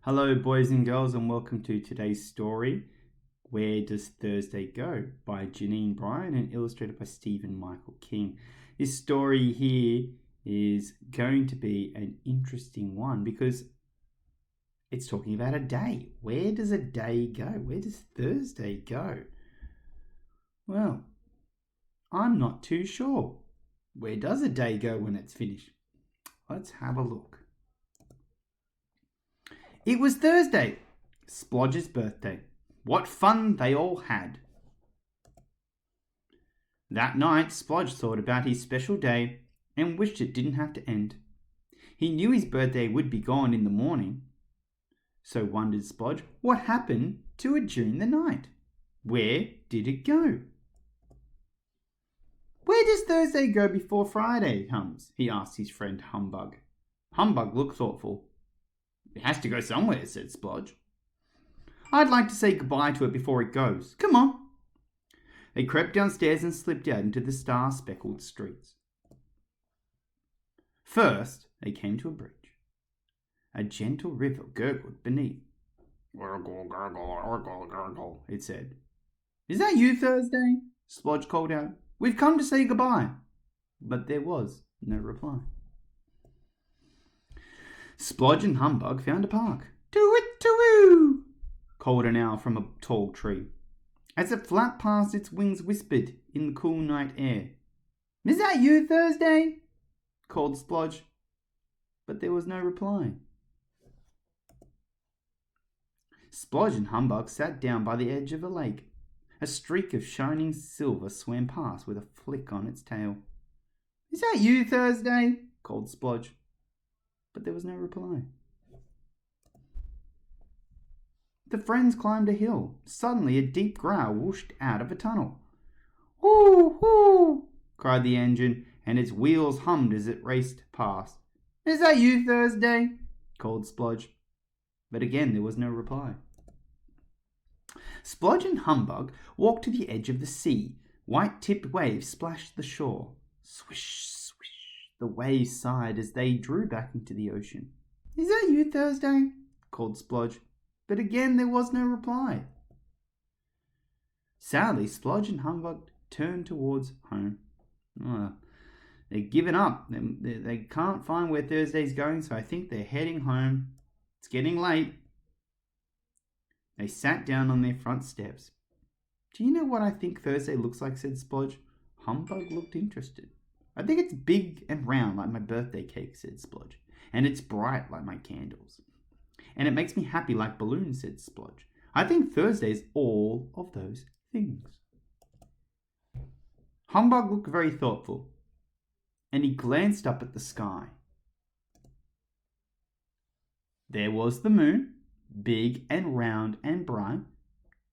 Hello, boys and girls, and welcome to today's story, Where Does Thursday Go? By Janine Bryan and illustrated by Stephen Michael King. This story here is going to be an interesting one because it's talking about a day. Where does a day go? Where does Thursday go? Well, I'm not too sure. Where does a day go when it's finished? Let's have a look. It was Thursday, Splodge's birthday. What fun they all had. That night, Splodge thought about his special day and wished it didn't have to end. He knew his birthday would be gone in the morning. So wondered Splodge, what happened to it during the night? Where did it go? Where does Thursday go before Friday comes? He asked his friend Humbug. Humbug looked thoughtful. It has to go somewhere, said Splodge. I'd like to say goodbye to it before it goes. Come on. They crept downstairs and slipped out into the star-speckled streets. First, they came to a bridge. A gentle river gurgled beneath. Gurgle, gurgle, gurgle, gurgle, it said. Is that you, Thursday? Splodge called out. We've come to say goodbye. But there was no reply. Splodge and Humbug found a park. To-it-to-woo! Called an owl from a tall tree. As it flapped past, its wings whispered in the cool night air. Is that you, Thursday? Called Splodge. But there was no reply. Splodge and Humbug sat down by the edge of a lake. A streak of shining silver swam past with a flick on its tail. Is that you, Thursday? Called Splodge. But there was no reply. The friends climbed a hill. Suddenly a deep growl whooshed out of a tunnel. Hoo, hoo, cried the engine, and its wheels hummed as it raced past. Is that you, Thursday? Called Splodge. But again there was no reply. Splodge and Humbug walked to the edge of the sea. White-tipped waves splashed the shore. Swish, swish. The waves sighed as they drew back into the ocean. Is that you, Thursday? Called Splodge. But again there was no reply. Sadly, Splodge and Humbug turned towards home. They're given up. They can't find where Thursday's going, so I think they're heading home. It's getting late. They sat down on their front steps. Do you know what I think Thursday looks like, said Splodge. Humbug looked interested. I think it's big and round like my birthday cake, said Splodge. And it's bright like my candles. And it makes me happy like balloons, said Splodge. I think Thursday is all of those things. Humbug looked very thoughtful, and he glanced up at the sky. There was the moon, big and round and bright,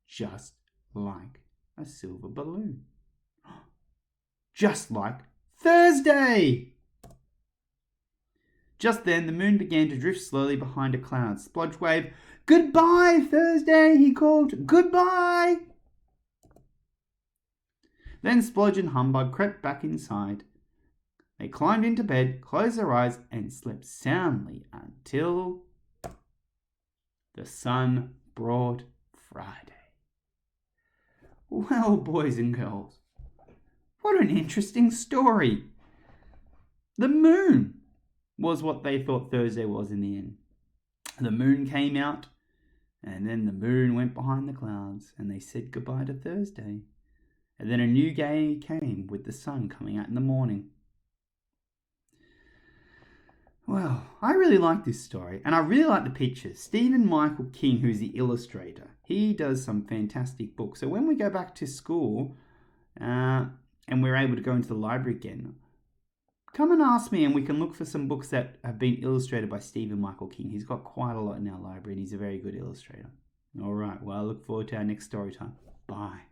just like a silver balloon. Just like Thursday! Just then the moon began to drift slowly behind a cloud. Splodge waved, Goodbye, Thursday, he called. Goodbye! Then Splodge and Humbug crept back inside. They climbed into bed, closed their eyes, and slept soundly until the sun brought Friday. Well, boys and girls, what an interesting story. The moon was what they thought Thursday was in the end. The moon came out, and then the moon went behind the clouds, and they said goodbye to Thursday. And then a new day came with the sun coming out in the morning. Well, I really like this story, and I really like the pictures. Stephen Michael King, who's the illustrator, he does some fantastic books. So when we go back to school and we're able to go into the library again, come and ask me and we can look for some books that have been illustrated by Stephen Michael King. He's got quite a lot in our library and he's a very good illustrator. All right, well, I look forward to our next story time. Bye.